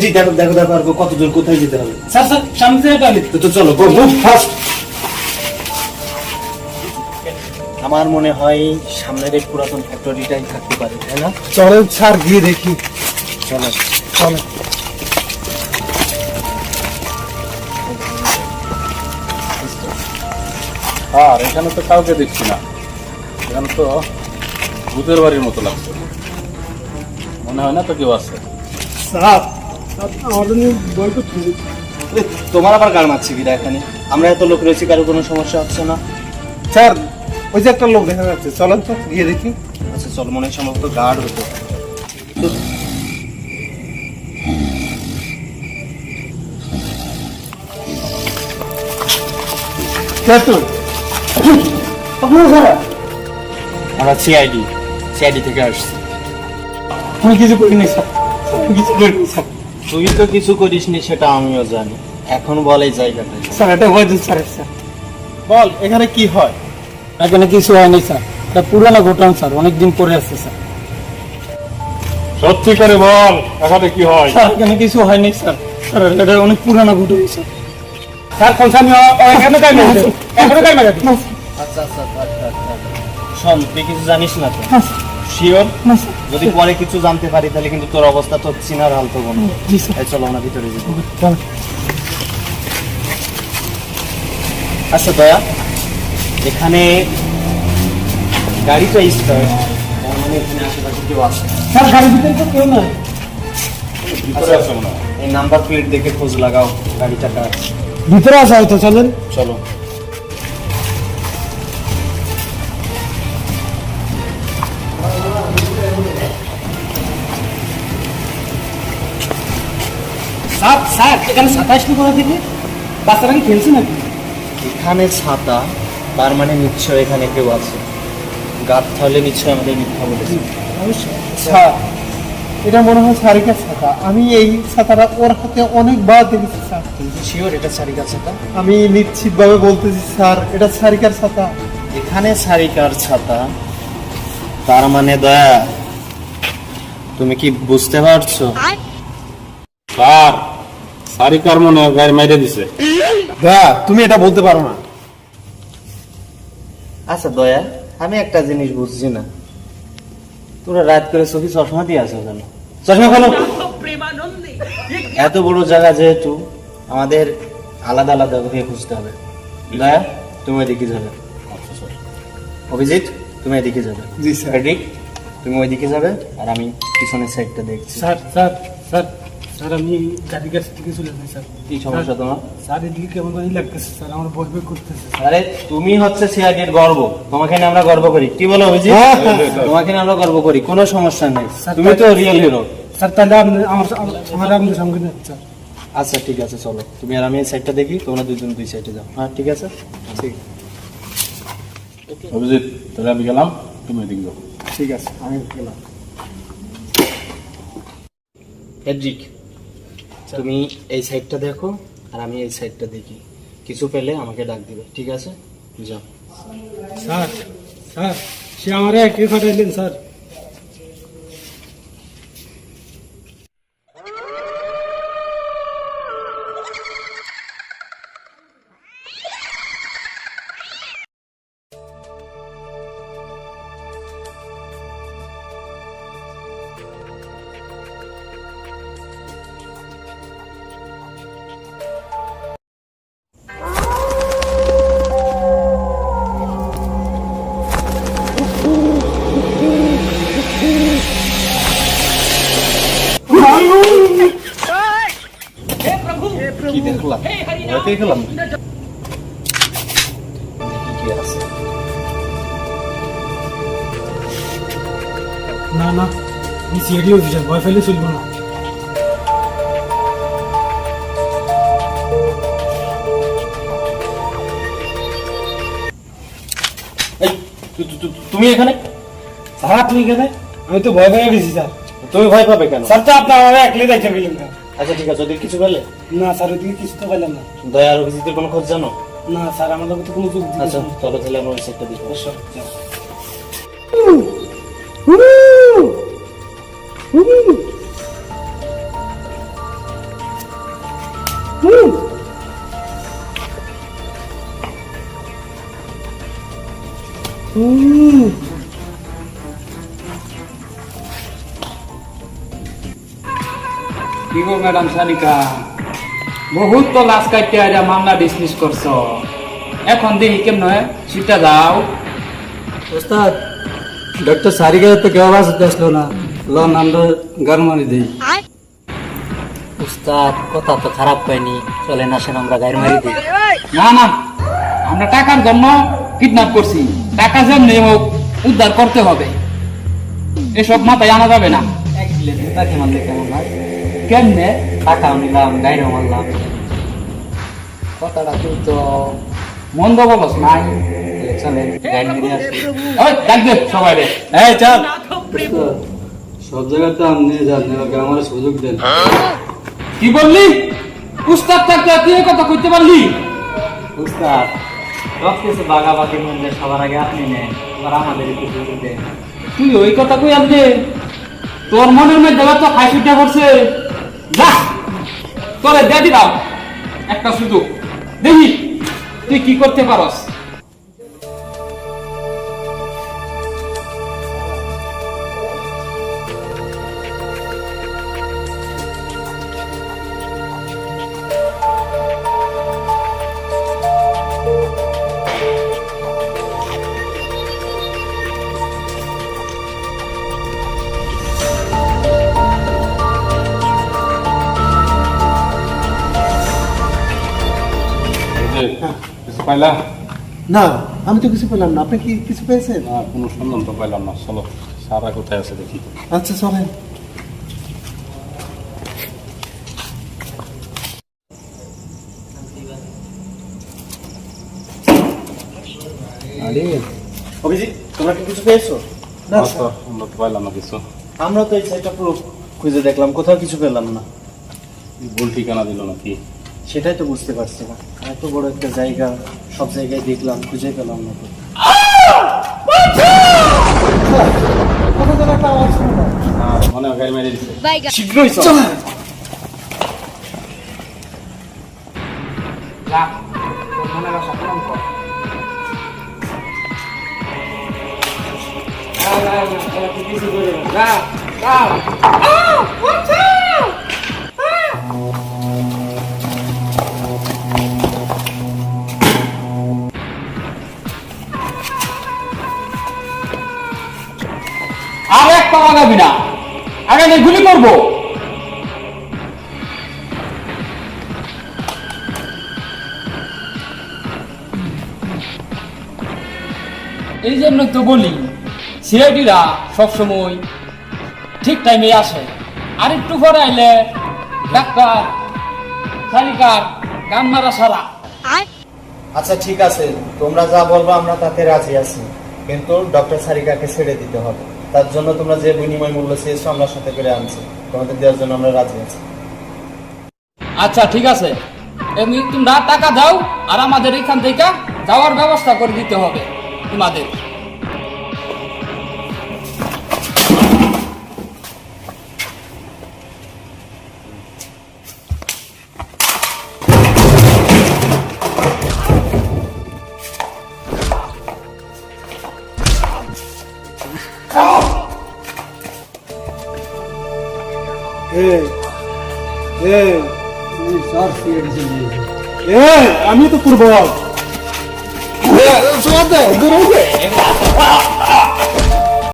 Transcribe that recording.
জি দেখো দেখো দেখো আর কত দূর কোথায় যেতে হবে। স্যার স্যার সামনে থেকে টালি। তো চলো গো মুভ ফাস্ট। আমার মনে হয় সামনের এই পুরাতন ফ্যাক্টরিটাই থাকতে পারে, তাই না? চলেন স্যার গিয়ে দেখি। চলো চলো। আর এখানে তো কাউকে দেখছি না, এখানে তো ভূতের বাড়ির মতো লাগছে, মনে হয় না তো কেউ আছে। স্যার আমাদের বই তো ঠিক। তোমার আবার গান মারছে কিরা এখানে? আমরা এত লোক রয়েছি, কারো কোনো সমস্যা হচ্ছে না? স্যার ওই যে একটা লোক দেখা যাচ্ছে, চলেন তো গিয়ে দেখি। আচ্ছা চলো, মনে হয় সম্ভবত গার্ড হতো। আমরা সিআইডি থেকে আসছি। আমি কিছু করিনি স্যার, কিছু করিনি স্যার। তুই তো কিছু করিসনি সেটা আমিও জানি, এখন বল এই জায়গাটা। স্যার এটা হয়েছে স্যার। স্যার বল এখানে কি হয়? এখানে কিছু হয়নি স্যার, এটা পুরানো ঘটনা স্যার, অনেকদিন পরে আসছে স্যার। সত্যি করে বল এখানে কি হয়? স্যার এখানে কিছু হয়নি স্যার, স্যার এটা অনেক পুরানো ঘটনা স্যার। স্যার কোন আমি এখানে তাই না, এখানে তাই না। আচ্ছা আচ্ছা শোন, তুই কিছু জানিস না তো? শিওর? যদি পরে কিছু জানতে পারি তাহলে কিন্তু তোর অবস্থা তো চিনার হাল তো বন্ধ। জি স্যার। এই চলো আমরা ভিতরে যাই। চল। আচ্ছা দয়া, এখানে গাড়িটা স্টার্ট, তার মানে এখানে আশেপাশে কেউ আছে। স্যার গাড়ির ভিতরে তো কেউ নাই। ভিতরে আছে মনে হয়। এই নাম্বার প্লেট দেখে খোঁজ লাগাও গাড়িটা কার। ভিতরে আসা হয়তো, চলেন। চলো। স্যার স্যার এখানে 27 কোথা থেকে? বাচ্চারা কি খেলছে নাকি? এখানে ছাতা, তার মানে নিশ্চয় এখানে কেউ আছে। গাছ তাহলে নিশ্চয় আমাদের মিথ্যা বলেছে। স্যার এটা মনে হয় সারিকার ছাতা, আমি এই ছাতাটা ওর হাতে অনেকবার দেখেছি স্যার। কিন্তু শিওর এটা সারিকার ছাতা? আমি নিশ্চিত ভাবে বলতেছি স্যার এটা সারিকার ছাতা। এখানে সারিকার ছাতা, তার মানে দয়া তুমি কি বুঝতে পারছো? স্যার সারিকার মনে হয় গাড়ি মেরে দিছে। দয়া তুমি এটা বলতে পারো না। আচ্ছা দয়া, আমি একটা জিনিস বুঝছি না, তোরা রাত করে চোখে চশমা দিয়ে আসো কেন? চশমা খোলো। এত বড় জায়গা যেহেতু আমাদের আলাদা আলাদা করে খুঁজতে হবে। দয়া তুমি ওইদিকে যাবে, আচ্ছা স্যার। অভিজিৎ তুমি এদিকে যাবে, জি স্যার। রেডি? তুমি ওইদিকে যাবে আর আমি পিছনের সাইডটা দেখছি। স্যার স্যার স্যার স্যার আমি গাড়ির কাছ থেকে চলে যাই স্যার। কি সমস্যা তোমার? স্যার এদিকে কেমন করে লাগতেছে স্যার, আমার ভয় ভয় করতেছে। আরে তুমি হচ্ছে সিআইডির গর্ব, তোমাকে নিয়ে আমরা গর্ব করি। কি বলো অভিজিৎ? তোমাকে নিয়ে আমরা গর্ব করি, কোনো সমস্যা নেই, তুমি তো রিয়েল হিরো। স্যার তাহলে আপনি আমার আপনার সঙ্গে নেন স্যার। আচ্ছা ঠিক আছে চলো, তুমি আর আমি এই সাইডটা দেখি, তোমরা দুজন দুই সাইডে যাও। হ্যাঁ ঠিক আছে, ঠিক অভিজিৎ তাহলে আমি গেলাম, তুমি এদিকে যাও। ঠিক আছে আমি গেলাম। হেড্রিক তুমি এই সাইডটা দেখো আর আমি এই সাইডটা দেখি, কিছু পেলে আমাকে ডাক দিবে, ঠিক আছে? যাও। স্যার স্যার সে আমারে একই ফাটাইলেন স্যার। কি দেখলাম? ভয় পেয়ে গেলাম। দেখি কি আছে। না না আমি সিআইডি অফিসার, ভয় ফেলে চলবো না। তুমি এখানে? স্যার আপনি এখানে? আমি তো ভয় পেয়ে গেছি স্যার। তুমি ভয় পাবে কেন? স্যার তো আপনি আমার একলে দেখে গেলেন না। আচ্ছা ঠিক আছে, ওদের কিছু পেলে? না স্যার ওইদিকে কিছু তো পেলাম না। দয়া আর অভিজিতের কোনো খোঁজ জানো? না স্যার আমাদের তো কোনো যোগ আচ্ছা চলো তাহলে আমরা ওই সাইডটা দেখি। কি গো ম্যাডাম সানিকা, বহুত তো লাশ কাটতে আজ মামলা ডিসমিস করছো, এখন দেখি কেমন সিটটা দাও। ওস্তাদ ডক্টর সারিকা তো কেউ আওয়াজ আসলো না, লন আমরা গারমানি দেই। উস্তাদ কথা তো খারাপ পাইনি, চলেন আসেন আমরা গাড়ি মারি দিই। না না, আমরা টাকার জন্য কিডন্যাপ করছি, টাকা যেমনি হোক উদ্ধার করতে হবে, এসব মাথায় আনা যাবে না। এক প্লেট তাকে মারলে কেমন হয়? কেমনে টাকাও নিলাম, গাড়িও মারলাম, কথাটা কিন্তু মন্দ বলস নাই। চলেন গাড়ি মেরে আসি। ওই ডাকবে সবাই রে। এই চল, সব জায়গাতে আপনি যান, আমার সুযোগ দেন। কি বললি? উস্তাদ থাকতে তুই এই কথা কইতে পারলি? উস্তাদ সব কিছু বাগাবাগির মধ্যে সবার আগে আপনি নেন, এবার আমাদের একটু সুযোগ দেন। তুই ওই কথা কই আনতে তোর মনের মধ্যে তো হাসিটা করছে। যা তোরে দিয়ে দিলাম একটা সুযোগ, দেখি তুই কি করতে পারস। কিছু পাইলা? না, আমি তো কিছু পেলাম না। আপনি কি কিছু পেয়েছেন? না, কোনো সন্ধান তো পাইলাম না। চলো সারা কোথায় আছে দেখি। আচ্ছা চলেন। অভিজিৎ, তোমরা কি কিছু পেয়েছো? না, না তো, আমরা তো পাইলাম না কিছু। আমরা তো এই সাইডটা পুরো খুঁজে দেখলাম, কোথাও কিছু পেলাম না। ভুল ঠিকানা দিল নাকি? সেটাই তো বুঝতে পারছি না, এত বড় একটা জায়গা, সব জায়গায় দেখলাম, খুঁজে পেলাম না তো। কোথাও যেন একটা আওয়াজ শুনলাম। মনে হয় গাড়ি মেরে দিচ্ছে। শীঘ্রই চল। যা তোর মনের আশা পূরণ কর। যা যা। আর এক পা লাগাবি না, আগে গুলি করবো। এই জন্য তো বলি সিআইডিরা সবসময় ঠিক টাইমে আসে, আর একটু পরে আইলে ডাক্তার শালিকার গান মারা সারা। আচ্ছা ঠিক আছে, তোমরা যা বলবো আমরা তাতে রাজি আছি, কিন্তু ডক্টর সারিকাকে ছেড়ে দিতে হবে। তার জন্য তোমরা যে বিনিময় মূল্য চেয়েছো আমরা সাথে করে আনছি, তোমাদের দেওয়ার জন্য আমরা রাজি আছি। আচ্ছা ঠিক আছে, এমনি তোমরা টাকা দাও, আর আমাদের এখান থেকে যাওয়ার ব্যবস্থা করে দিতে হবে তোমাদের। আমি তো পূর্ব